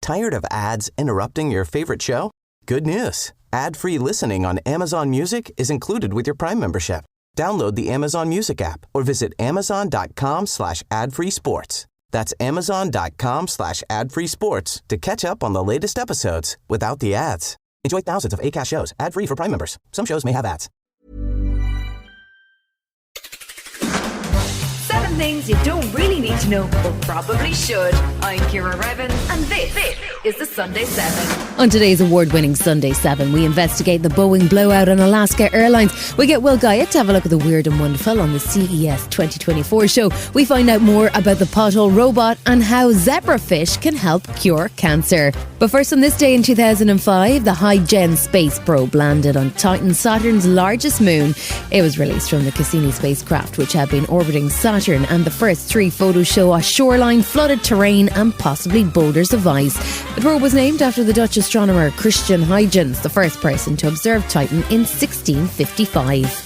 Tired of ads interrupting your favorite show? Good news. Ad-free listening on Amazon Music is included with your Prime membership. Download the Amazon Music app or visit amazon.com/ad-free sports. That's amazon.com/ad-free sports to catch up on the latest episodes without the ads. Enjoy thousands of Acast shows ad-free for Prime members. Some shows may have ads. 7 things you don't really need to know, but probably should. I'm Ciara Revin, and this is the Sunday 7. On today's award-winning Sunday 7, we investigate the Boeing blowout on Alaska Airlines. We get Will Guyatt to have a look at the weird and wonderful on the CES 2024 show. We find out more about the Pothole robot and how Zebrafish can help cure cancer. But first, on this day in 2005, the high-gen space probe landed on Titan, Saturn's largest moon. It was released from the Cassini spacecraft, which had been orbiting Saturn, and the first 3 photos show a shoreline, flooded terrain and possibly boulders of ice. The probe was named after the Dutch astronomer Christian Huygens, the first person to observe Titan in 1655.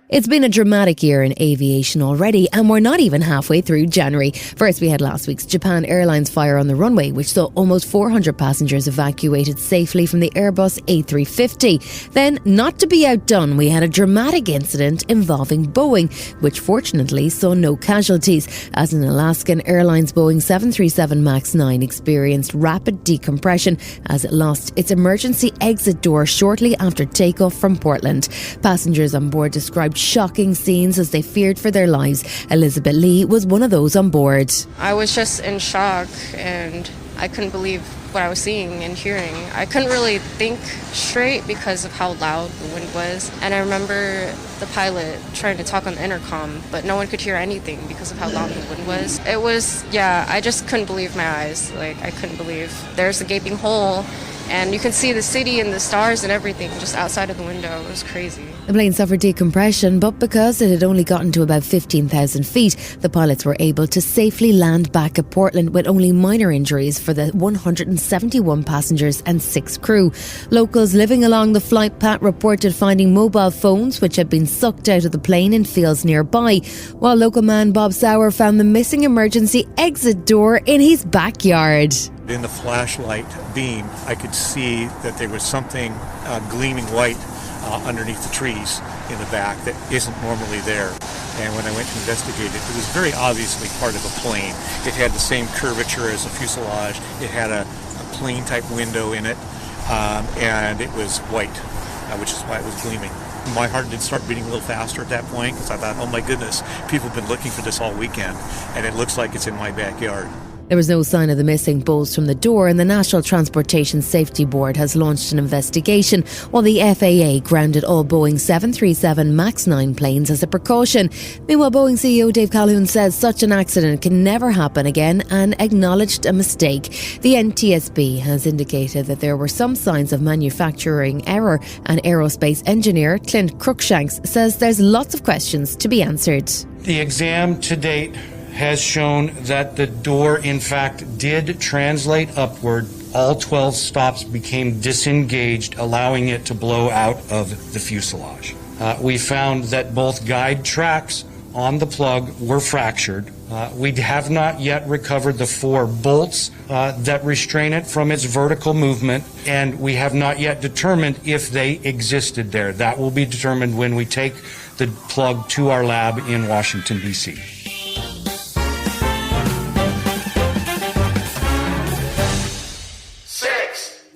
It's been a dramatic year in aviation already, and we're not even halfway through January. First, we had last week's Japan Airlines fire on the runway, which saw almost 400 passengers evacuated safely from the Airbus A350. Then, not to be outdone, we had a dramatic incident involving Boeing, which fortunately saw no casualties, as an Alaskan Airlines Boeing 737 MAX 9 experienced rapid decompression as it lost its emergency exit door shortly after takeoff from Portland. Passengers on board described shocking scenes as they feared for their lives. Elizabeth Lee was one of those on board. I was just in shock and I couldn't believe what I was seeing and hearing. I couldn't really think straight because of how loud the wind was. And I remember the pilot trying to talk on the intercom, but no one could hear anything because of how loud the wind was. It was, I just couldn't believe my eyes. I couldn't believe there's a gaping hole and you can see the city and the stars and everything just outside of the window. It was crazy. The plane suffered decompression, but because it had only gotten to about 15,000 feet, the pilots were able to safely land back at Portland with only minor injuries for the 171 passengers and 6 crew. Locals living along the flight path reported finding mobile phones which had been sucked out of the plane in fields nearby, while local man Bob Sauer found the missing emergency exit door in his backyard. In the flashlight beam, I could see that there was something gleaming white underneath the trees in the back that isn't normally there. And when I went to investigate it, it was very obviously part of a plane. It had the same curvature as a fuselage. It had a plane-type window in it, and it was white, which is why it was gleaming. My heart did start beating a little faster at that point because I thought, oh my goodness, people have been looking for this all weekend, and it looks like it's in my backyard. There was no sign of the missing bolts from the door, and the National Transportation Safety Board has launched an investigation, while the FAA grounded all Boeing 737 MAX 9 planes as a precaution. Meanwhile, Boeing CEO Dave Calhoun says such an accident can never happen again and acknowledged a mistake. The NTSB has indicated that there were some signs of manufacturing error, and Aerospace engineer Clint Crookshanks says there's lots of questions to be answered. The exam to date has shown that the door, in fact, did translate upward. All 12 stops became disengaged, allowing it to blow out of the fuselage. We found that both guide tracks on the plug were fractured. We have not yet recovered the 4 bolts that restrain it from its vertical movement, and we have not yet determined if they existed there. That will be determined when we take the plug to our lab in Washington, D.C.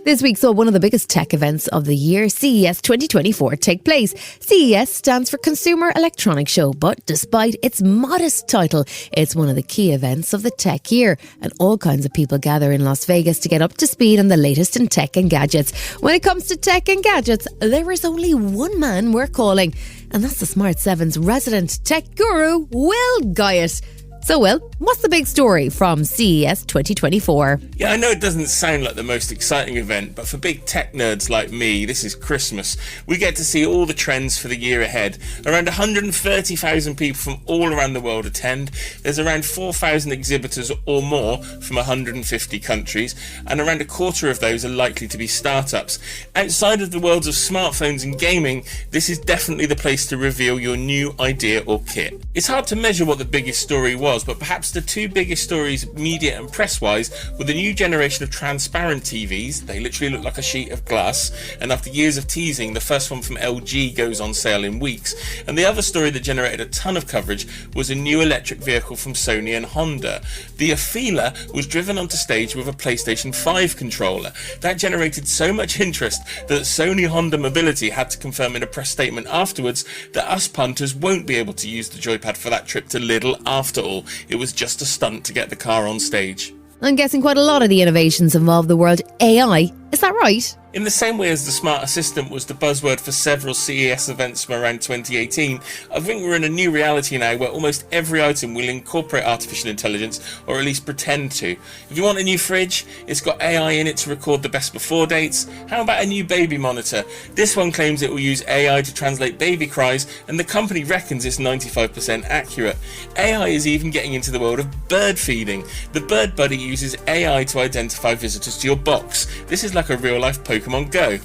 This week saw one of the biggest tech events of the year, CES 2024, take place. CES stands for Consumer Electronics Show, but despite its modest title, it's one of the key events of the tech year, and all kinds of people gather in Las Vegas to get up to speed on the latest in tech and gadgets. When it comes to tech and gadgets, there is only one man we're calling, and that's the Smart 7's resident tech guru, Will Guyatt. So, Will, what's the big story from CES 2024? Yeah, I know it doesn't sound like the most exciting event, but for big tech nerds like me, this is Christmas. We get to see all the trends for the year ahead. Around 130,000 people from all around the world attend. There's around 4,000 exhibitors or more from 150 countries, and around a quarter of those are likely to be startups. Outside of the worlds of smartphones and gaming, this is definitely the place to reveal your new idea or kit. It's hard to measure what the biggest story was, but perhaps the two biggest stories, media and press-wise, were the new generation of transparent TVs. They literally look like a sheet of glass, and after years of teasing, the first one from LG goes on sale in weeks. And the other story that generated a ton of coverage was a new electric vehicle from Sony and Honda. The Afeela was driven onto stage with a PlayStation 5 controller. That generated so much interest that Sony Honda Mobility had to confirm in a press statement afterwards that us punters won't be able to use the joypad for that trip to Lidl after all. It was just a stunt to get the car on stage. I'm guessing quite a lot of the innovations involve the word AI. Is that right? In the same way as the smart assistant was the buzzword for several CES events from around 2018, I think we're in a new reality now where almost every item will incorporate artificial intelligence, or at least pretend to. If you want a new fridge, it's got AI in it to record the best before dates. How about a new baby monitor? This one claims it will use AI to translate baby cries, and the company reckons it's 95% accurate. AI is even getting into the world of bird feeding. The Bird Buddy uses AI to identify visitors to your box. This is like a real-life Pokemon Go.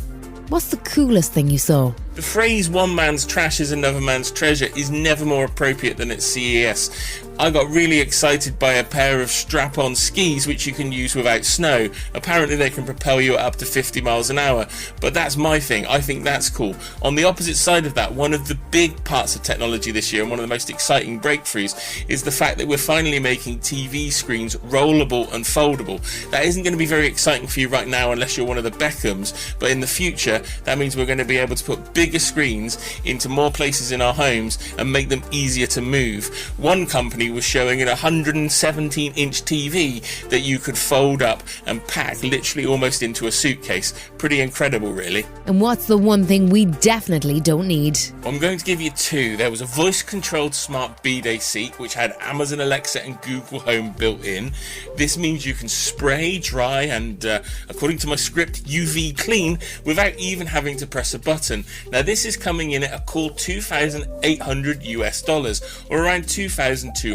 What's the coolest thing you saw? The phrase "one man's trash is another man's treasure" is never more appropriate than at CES. I got really excited by a pair of strap-on skis which you can use without snow. Apparently they can propel you at up to 50 miles an hour, but that's my thing. I think that's cool. On the opposite side of that, one of the big parts of technology this year and one of the most exciting breakthroughs is the fact that we're finally making TV screens rollable and foldable. That isn't going to be very exciting for you right now unless you're one of the Beckhams, but in the future that means we're going to be able to put bigger screens into more places in our homes and make them easier to move. One company was showing an 117-inch TV that you could fold up and pack literally almost into a suitcase. Pretty incredible, really. And what's the one thing we definitely don't need? I'm going to give you two. There was a voice-controlled smart bidet seat which had Amazon Alexa and Google Home built in. This means you can spray, dry and, according to my script, UV clean without even having to press a button. Now this is coming in at a cool $2,800 or around £2,200.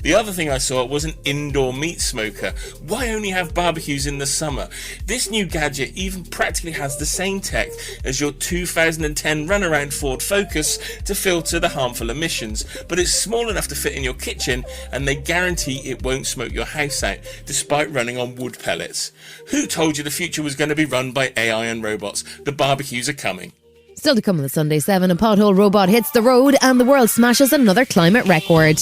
The other thing I saw was an indoor meat smoker. Why only have barbecues in the summer? This new gadget even practically has the same tech as your 2010 runaround Ford Focus to filter the harmful emissions, but it's small enough to fit in your kitchen and they guarantee it won't smoke your house out, despite running on wood pellets. Who told you the future was going to be run by AI and robots? The barbecues are coming. Still to come on the Sunday 7, a pothole robot hits the road and the world smashes another climate record.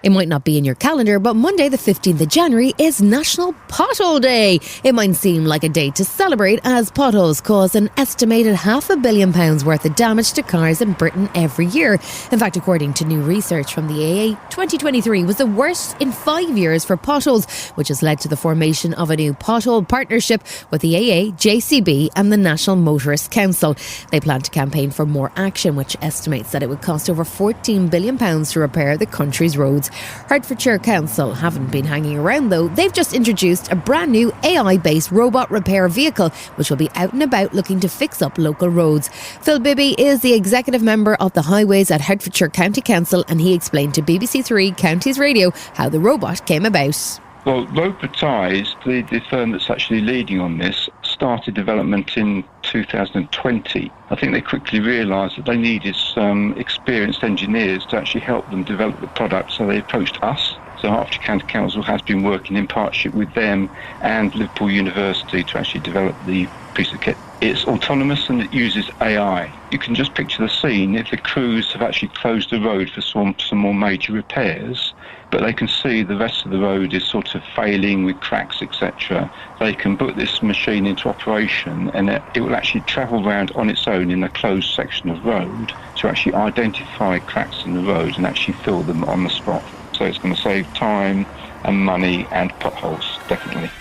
It might not be in your calendar, but Monday the 15th of January is National Pothole Day. It might seem like a day to celebrate as potholes cause an estimated £500 million worth of damage to cars in Britain every year. In fact, according to new research from the AA, 2023 was the worst in 5 years for potholes, which has led to the formation of a new pothole partnership with the AA, JCB and the National Motorist Council. They plan to campaign for more action, which estimates that it would cost over £14 billion to repair the country's roads. Hertfordshire Council haven't been hanging around though. They've just introduced a brand new AI-based robot repair vehicle which will be out and about looking to fix up local roads. Bibby is the executive member of the highways at Hertfordshire County Council and he explained to BBC Three Counties Radio how the robot came about. Well, Robotics, the firm that's actually leading on this, started development in 2020. I think they quickly realised that they needed some experienced engineers to actually help them develop the product, so they approached us. So Hertfordshire County Council has been working in partnership with them and Liverpool University to actually develop the piece of kit. It's autonomous and it uses AI. You can just picture the scene if the crews have actually closed the road for some more major repairs, but they can see the rest of the road is sort of failing with cracks, etc. They can put this machine into operation and it will actually travel around on its own in a closed section of road to actually identify cracks in the road and actually fill them on the spot. So it's going to save time and money and potholes, definitely.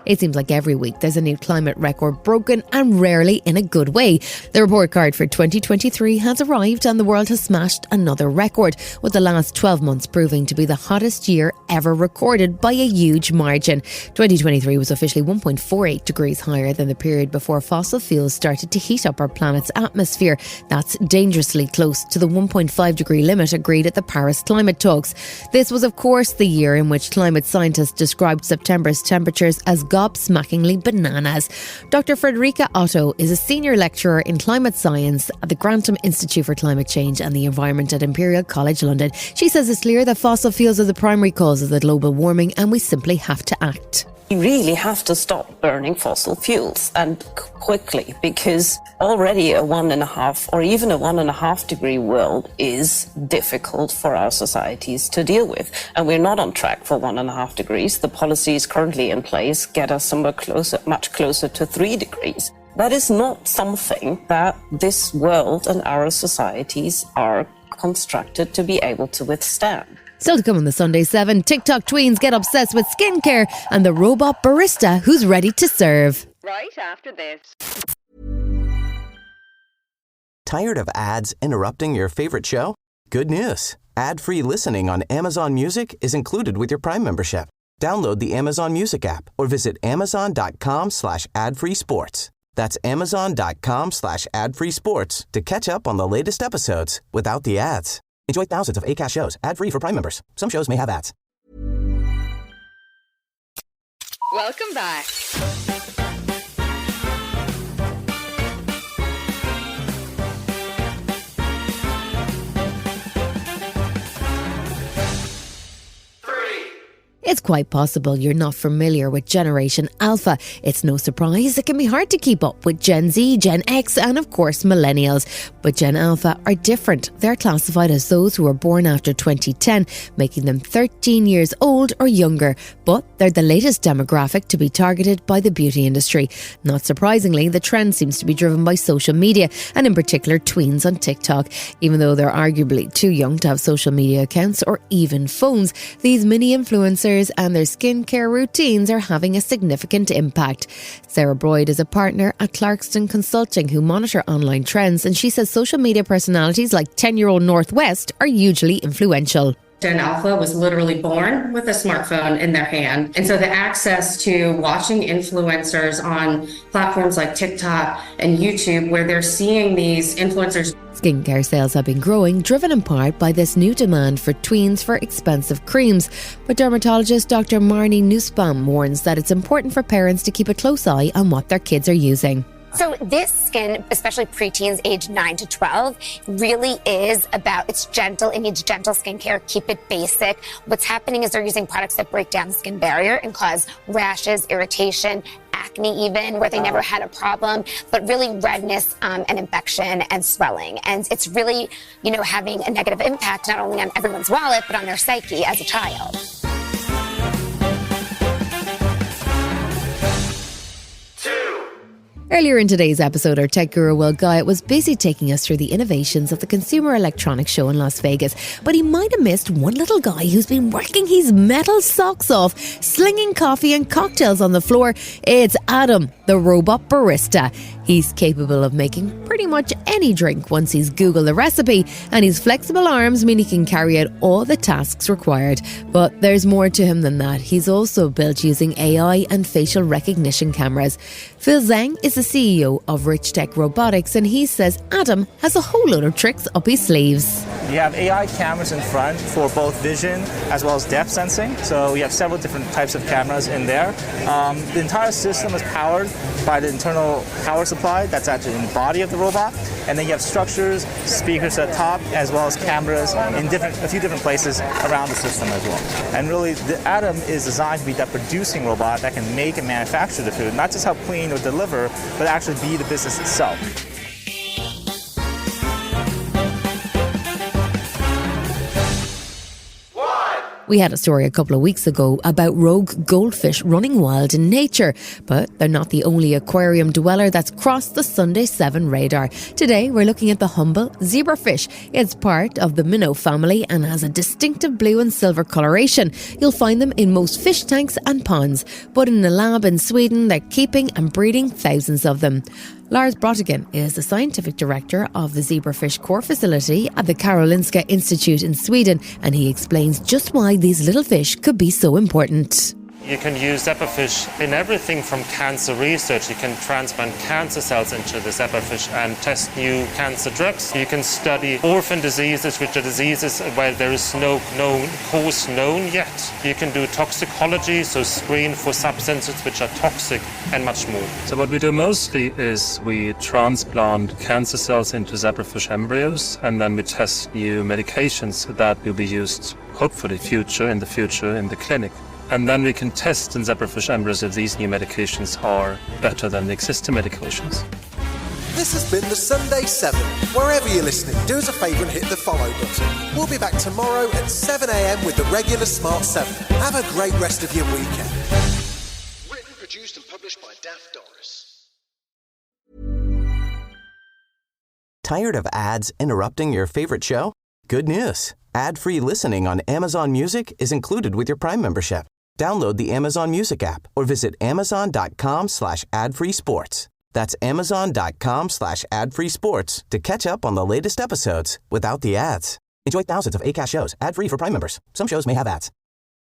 It seems like every week there's a new climate record broken, and rarely in a good way. The report card for 2023 has arrived and the world has smashed another record, with the last 12 months proving to be the hottest year ever recorded by a huge margin. 2023 was officially 1.48 degrees higher than the period before fossil fuels started to heat up our planet's atmosphere. That's dangerously close to the 1.5 degree limit agreed at the Paris climate talks. This was, of course, the year in which climate scientists described September's temperatures as gobsmackingly bananas. Dr. Friederika Otto is a senior lecturer in climate science at the Grantham Institute for Climate Change and the Environment at Imperial College London. She says it's clear that fossil fuels are the primary cause of the global warming, and we simply have to act. We really have to stop burning fossil fuels, and quickly, because already a 1.5 or even a 1.5 degree world is difficult for our societies to deal with. And we're not on track for 1.5 degrees. The policies currently in place get us somewhere closer, much closer to 3 degrees. That is not something that this world and our societies are constructed to be able to withstand. Still to come on the Sunday 7, TikTok tweens get obsessed with skincare and the robot barista who's ready to serve. Right after this. Tired of ads interrupting your favorite show? Good news. Ad-free listening on Amazon Music is included with your Prime membership. Download the Amazon Music app or visit amazon.com/ad-free sports. That's amazon.com/ad-free sports to catch up on the latest episodes without the ads. Enjoy thousands of Acast shows ad-free for Prime members. Some shows may have ads. Welcome back. It's quite possible you're not familiar with Generation Alpha. It's no surprise it can be hard to keep up with Gen Z, Gen X and of course Millennials. But Gen Alpha are different. They're classified as those who were born after 2010, making them 13 years old or younger. But they're the latest demographic to be targeted by the beauty industry. Not surprisingly, the trend seems to be driven by social media, and in particular tweens on TikTok. Even though they're arguably too young to have social media accounts or even phones, these mini influencers and their skincare routines are having a significant impact. Sarah Broyd is a partner at Clarkston Consulting who monitor online trends, and she says social media personalities like 10-year-old Northwest are hugely influential. Gen Alpha was literally born with a smartphone in their hand. And so the access to watching influencers on platforms like TikTok and YouTube, where they're seeing these influencers. Skincare sales have been growing, driven in part by this new demand for tweens for expensive creams. But dermatologist Dr. Marnie Nussbaum warns that it's important for parents to keep a close eye on what their kids are using. So this skin, especially preteens aged 9 to 12, really is about, it's gentle. It needs gentle skincare. Keep it basic. What's happening is they're using products that break down the skin barrier and cause rashes, irritation, acne even, where they never had a problem, but really redness and infection and swelling. And it's really, having a negative impact not only on everyone's wallet, but on their psyche as a child. Earlier in today's episode, our tech guru Will Guyatt was busy taking us through the innovations of the Consumer Electronics Show in Las Vegas, but he might have missed one little guy who's been working his metal socks off, slinging coffee and cocktails on the floor. It's Adam, the robot barista. He's capable of making pretty much any drink once he's Googled the recipe, and his flexible arms mean he can carry out all the tasks required. But there's more to him than that. He's also built using AI and facial recognition cameras. Phil Zheng is the CEO of RichTech Robotics, and he says Adam has a whole load of tricks up his sleeves. We have AI cameras in front for both vision as well as depth sensing. So we have several different types of cameras in there. The entire system is powered by the internal power supply that's actually in the body of the robot. And then you have structures, speakers at the top, as well as cameras in a few different places around the system as well. And really, the Adam is designed to be that producing robot that can make and manufacture the food, not just help clean or deliver, but actually be the business itself. We had a story a couple of weeks ago about rogue goldfish running wild in nature, but they're not the only aquarium dweller that's crossed the Sunday 7 radar. Today we're looking at the humble zebrafish. It's part of the minnow family and has a distinctive blue and silver coloration. You'll find them in most fish tanks and ponds, but in a lab in Sweden they're keeping and breeding thousands of them. Lars Brautigan is the scientific director of the Zebrafish core facility at the Karolinska Institute in Sweden, and he explains just why these little fish could be so important. You can use zebrafish in everything from cancer research. You can transplant cancer cells into the zebrafish and test new cancer drugs. You can study orphan diseases, which are diseases where there is no cause known yet. You can do toxicology, so screen for substances which are toxic, and much more. So what we do mostly is we transplant cancer cells into zebrafish embryos, and then we test new medications that will be used, hopefully in the future in the clinic. And then we can test in zebrafish embryos if these new medications are better than the existing medications. This has been the Sunday 7. Wherever you're listening, do us a favour and hit the follow button. We'll be back tomorrow at 7 a.m. with the regular Smart 7. Have a great rest of your weekend. Written, produced and published by Daft Doris. Tired of ads interrupting your favorite show? Good news. Ad-free listening on Amazon Music is included with your Prime membership. Download the Amazon Music app or visit amazon.com/ad-free sports. That's amazon.com/ad-free sports to catch up on the latest episodes without the ads. Enjoy thousands of Acast shows ad-free for Prime members. Some shows may have ads.